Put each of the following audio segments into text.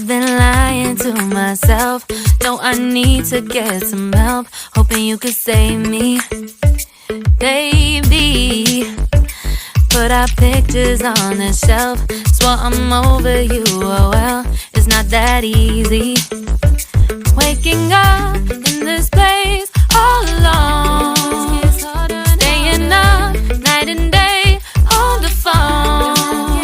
I've been lying to myself. No, I need to get some help. Hoping you could save me, baby. Put our pictures on the shelf. Swore I'm over you, oh well, it's not that easy. Waking up in this place all alone, staying up night and day on the phone.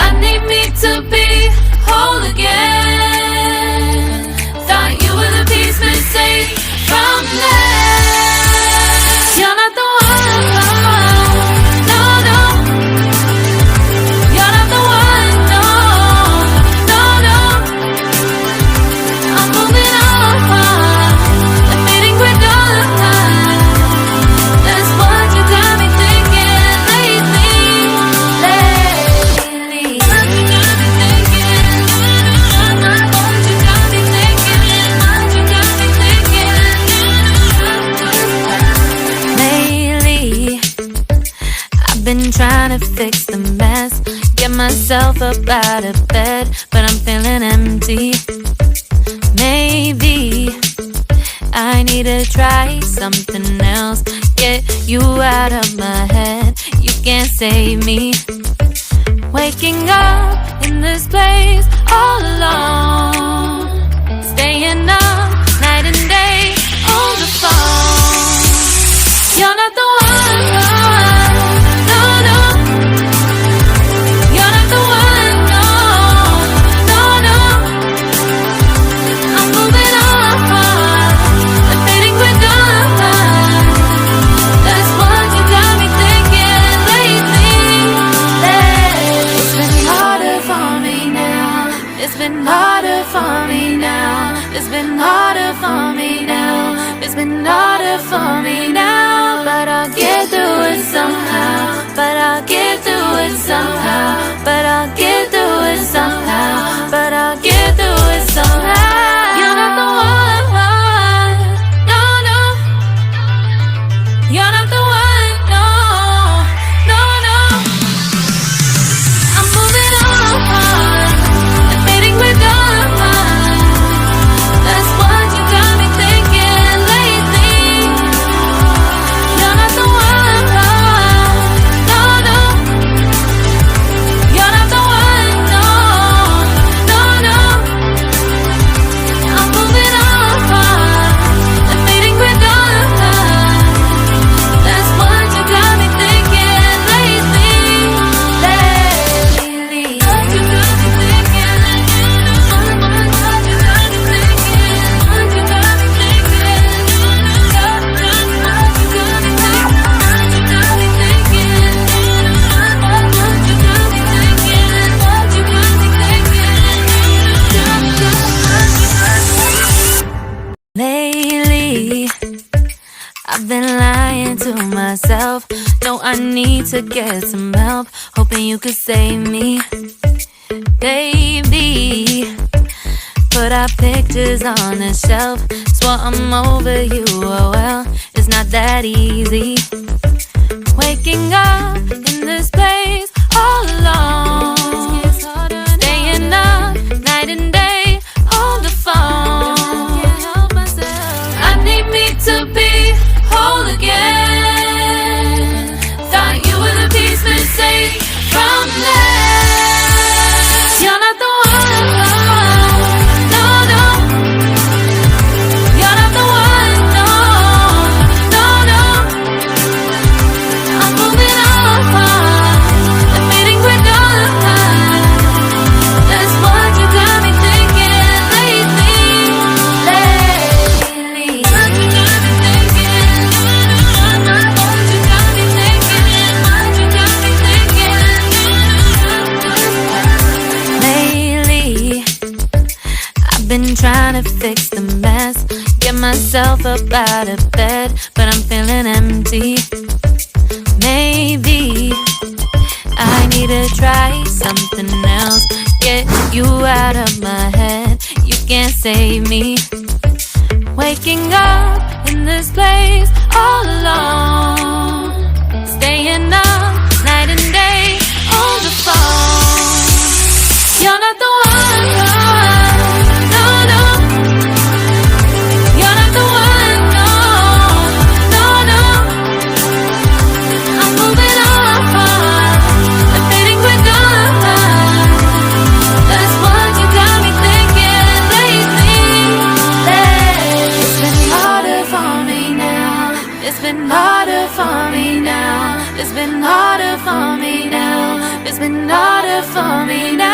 I need me to be whole again. Thought you were the piece missing from left. You're not the one, no, no. You're not the one, no, no, no. I'm moving on, admitting we're done. That's what you got me thinking lately. What you got me thinking? What you got me thinking? What you got me thinking? Lately, I've been trying to fix the mess, get myself up out of bed, but I'm feeling empty. Maybe I need to try something else, get you out of my head. You can't save me. Waking up in this place all alone, staying up night and day on the phone. You're not the one, no, no. You're not the one, no, no, no. I'm moving on, admitting we're done. That's what you got me thinking lately. It's been harder for me now. It's been harder for me now. It's been harder for me now. It's been harder for me now. But I'll get through it somehow. But I'll get through it somehow. But I'll get through it somehow. But I'll get through it somehow. You're not the one, no, no. You're not the one, no, no, no. I'm moving on, admitting we're done. That's what you got me thinking lately. You're not the one, no, no. You're not the one, no, no, no. I'm moving on, admitting we're done. That's what you got me thinking lately. What you got me thinking? What you got me thinking? What you got me thinking? What you got me thinking? What you got me thinking? What you got me thinking? Lately, I've been lying to myself. No, I need to get some help. Hoping you could save me, baby. Put our pictures on the shelf. Swore I'm over you, oh well, it's not that easy. Waking up in this place all alone, staying up night and day on the phone. I need me to be whole again. Thought you were the piece missing from left. You're not the one, no, no. You're not the one, no, no, no. I'm moving on, admitting we're done. That's what you got me thinking lately. What you got me thinking? What you got me thinking? What you got me thinking? Lately, I've been trying to fix the mess, get myself up out of bed, but I'm feeling empty. Maybe I need to try something else, get you out of my head. You can't save me. Waking up in this place all alone, staying up night and day on the phone. You're not the one. been harder for me now. It's been harder for me now. It's been harder for me now.